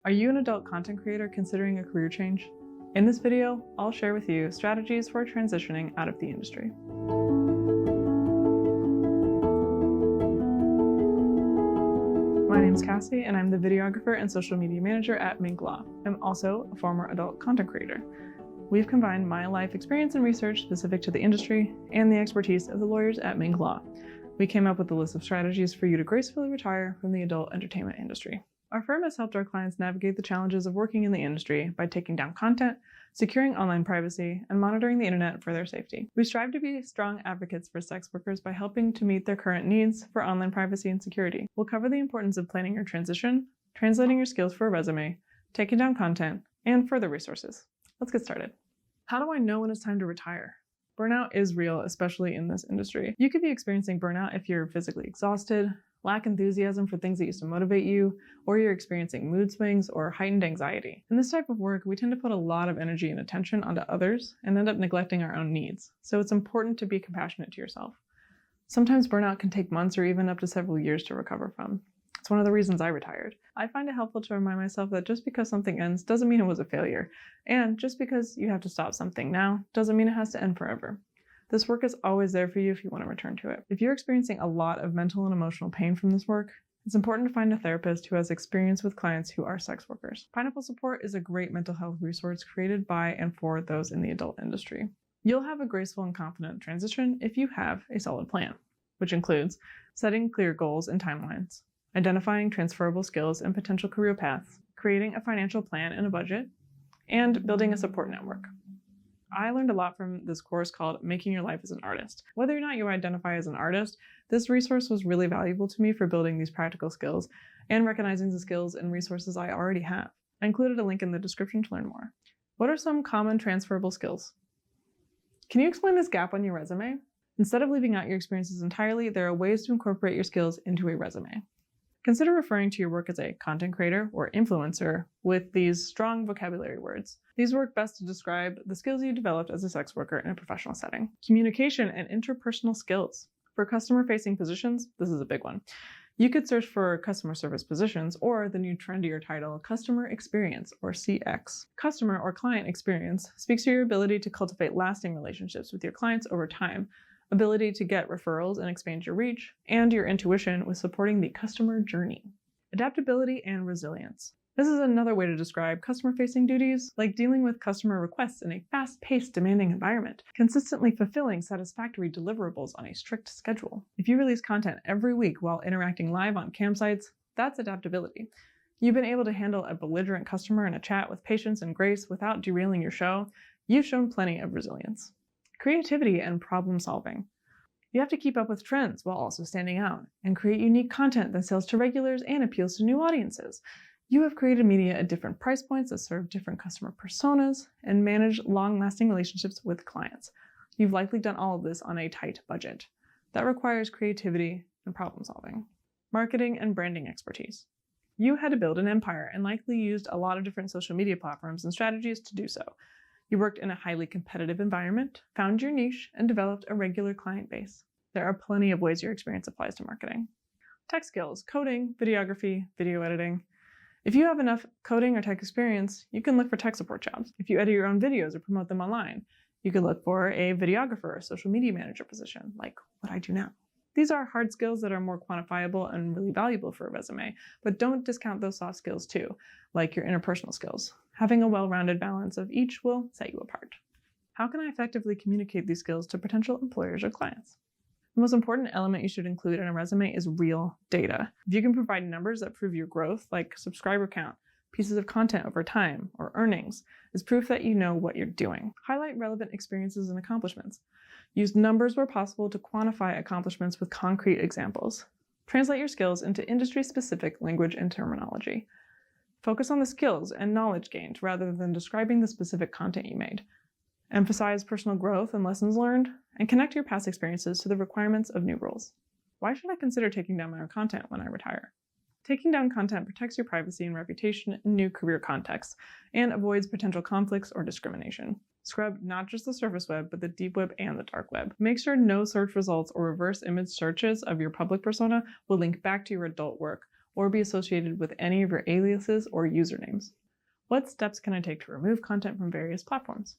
Are you an adult content creator considering a career change? In this video, I'll share with you strategies for transitioning out of the industry. My name's Cassie, and I'm the videographer and social media manager at Minc. I'm also a former adult content creator. We've combined my life experience and research specific to the industry and the expertise of the lawyers at Minc. We came up with a list of strategies for you to gracefully retire from the adult entertainment industry. Our firm has helped our clients navigate the challenges of working in the industry by taking down content, securing online privacy, and monitoring the internet for their safety. We strive to be strong advocates for sex workers by helping to meet their current needs for online privacy and security. We'll cover the importance of planning your transition, translating your skills for a resume, taking down content, and further resources. Let's get started. How do I know when it's time to retire? Burnout is real, especially in this industry. You could be experiencing burnout if you're physically exhausted, lack enthusiasm for things that used to motivate you, or you're experiencing mood swings or heightened anxiety. In this type of work, we tend to put a lot of energy and attention onto others and end up neglecting our own needs. So it's important to be compassionate to yourself. Sometimes burnout can take months or even up to several years to recover from. It's one of the reasons I retired. I find it helpful to remind myself that just because something ends doesn't mean it was a failure. And just because you have to stop something now doesn't mean it has to end forever. This work is always there for you if you want to return to it. If you're experiencing a lot of mental and emotional pain from this work, it's important to find a therapist who has experience with clients who are sex workers. Pineapple Support is a great mental health resource created by and for those in the adult industry. You'll have a graceful and confident transition if you have a solid plan, which includes setting clear goals and timelines, identifying transferable skills and potential career paths, creating a financial plan and a budget, and building a support network. I learned a lot from this course called Making Your Life as an Artist. Whether or not you identify as an artist, this resource was really valuable to me for building these practical skills and recognizing the skills and resources I already have. I included a link in the description to learn more. What are some common transferable skills? Can you explain this gap on your resume? Instead of leaving out your experiences entirely, there are ways to incorporate your skills into a resume. Consider referring to your work as a content creator or influencer with these strong vocabulary words. These work best to describe the skills you developed as a sex worker in a professional setting. Communication and interpersonal skills. For customer-facing positions, this is a big one. You could search for customer service positions or the new trendier title, Customer Experience or CX. Customer or client experience speaks to your ability to cultivate lasting relationships with your clients over time, ability to get referrals and expand your reach, and your intuition with supporting the customer journey. Adaptability and resilience. This is another way to describe customer-facing duties, like dealing with customer requests in a fast-paced, demanding environment, consistently fulfilling satisfactory deliverables on a strict schedule. If you release content every week while interacting live on campsites, that's adaptability. You've been able to handle a belligerent customer in a chat with patience and grace without derailing your show. You've shown plenty of resilience. Creativity and problem solving. You have to keep up with trends while also standing out and create unique content that sells to regulars and appeals to new audiences. You have created media at different price points that serve different customer personas and manage long-lasting relationships with clients. You've likely done all of this on a tight budget. That requires creativity and problem solving. Marketing and branding expertise. You had to build an empire and likely used a lot of different social media platforms and strategies to do so. You worked in a highly competitive environment, found your niche, and developed a regular client base. There are plenty of ways your experience applies to marketing. Tech skills, coding, videography, video editing. If you have enough coding or tech experience, you can look for tech support jobs. If you edit your own videos or promote them online, you could look for a videographer or social media manager position, like what I do now. These are hard skills that are more quantifiable and really valuable for a resume, but don't discount those soft skills too, like your interpersonal skills. Having a well-rounded balance of each will set you apart. How can I effectively communicate these skills to potential employers or clients? The most important element you should include in a resume is real data. If you can provide numbers that prove your growth, like subscriber count, pieces of content over time, or earnings, is proof that you know what you're doing. Highlight relevant experiences and accomplishments. Use numbers where possible to quantify accomplishments with concrete examples. Translate your skills into industry-specific language and terminology. Focus on the skills and knowledge gained rather than describing the specific content you made. Emphasize personal growth and lessons learned, and connect your past experiences to the requirements of new roles. Why should I consider taking down my own content when I retire? Taking down content protects your privacy and reputation in new career contexts and avoids potential conflicts or discrimination. Scrub not just the surface web, but the deep web and the dark web. Make sure no search results or reverse image searches of your public persona will link back to your adult work or be associated with any of your aliases or usernames. What steps can I take to remove content from various platforms?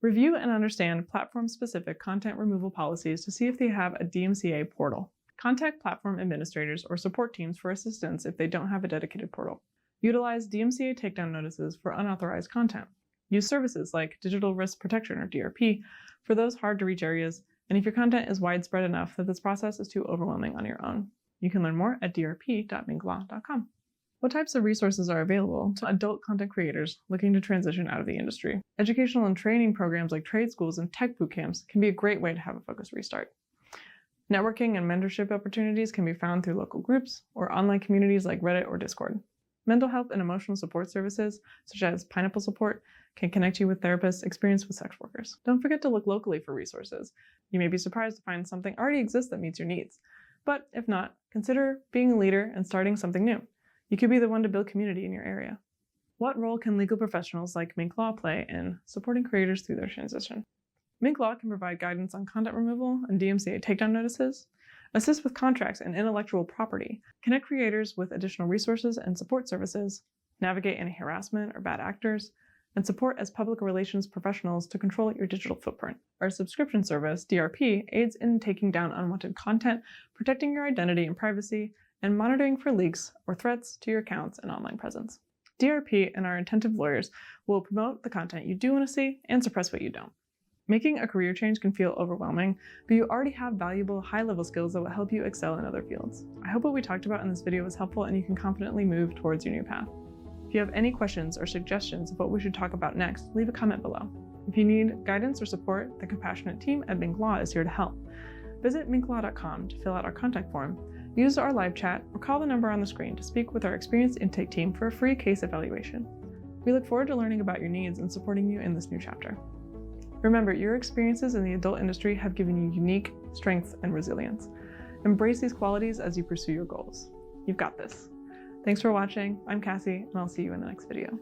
Review and understand platform-specific content removal policies to see if they have a DMCA portal. Contact platform administrators or support teams for assistance if they don't have a dedicated portal. Utilize DMCA takedown notices for unauthorized content. Use services like Digital Risk Protection, or DRP, for those hard-to-reach areas, and if your content is widespread enough that this process is too overwhelming on your own. You can learn more at drp.minclaw.com. What types of resources are available to adult content creators looking to transition out of the industry? Educational and training programs like trade schools and tech boot camps can be a great way to have a focused restart. Networking and mentorship opportunities can be found through local groups or online communities like Reddit or Discord. Mental health and emotional support services, such as Pineapple Support, can connect you with therapists experienced with sex workers. Don't forget to look locally for resources. You may be surprised to find something already exists that meets your needs. But if not, consider being a leader and starting something new. You could be the one to build community in your area. What role can legal professionals like Minc Law play in supporting creators through their transition? Minc Law can provide guidance on content removal and DMCA takedown notices, assist with contracts and intellectual property, connect creators with additional resources and support services, navigate any harassment or bad actors, and support as public relations professionals to control your digital footprint. Our subscription service, DRP, aids in taking down unwanted content, protecting your identity and privacy, and monitoring for leaks or threats to your accounts and online presence. DRP and our attentive lawyers will promote the content you do want to see and suppress what you don't. Making a career change can feel overwhelming, but you already have valuable high-level skills that will help you excel in other fields. I hope what we talked about in this video was helpful and you can confidently move towards your new path. If you have any questions or suggestions of what we should talk about next, leave a comment below. If you need guidance or support, the compassionate team at Minc Law is here to help. Visit minclaw.com to fill out our contact form, use our live chat, or call the number on the screen to speak with our experienced intake team for a free case evaluation. We look forward to learning about your needs and supporting you in this new chapter. Remember, your experiences in the adult industry have given you unique strengths and resilience. Embrace these qualities as you pursue your goals. You've got this. Thanks for watching. I'm Cassie, and I'll see you in the next video.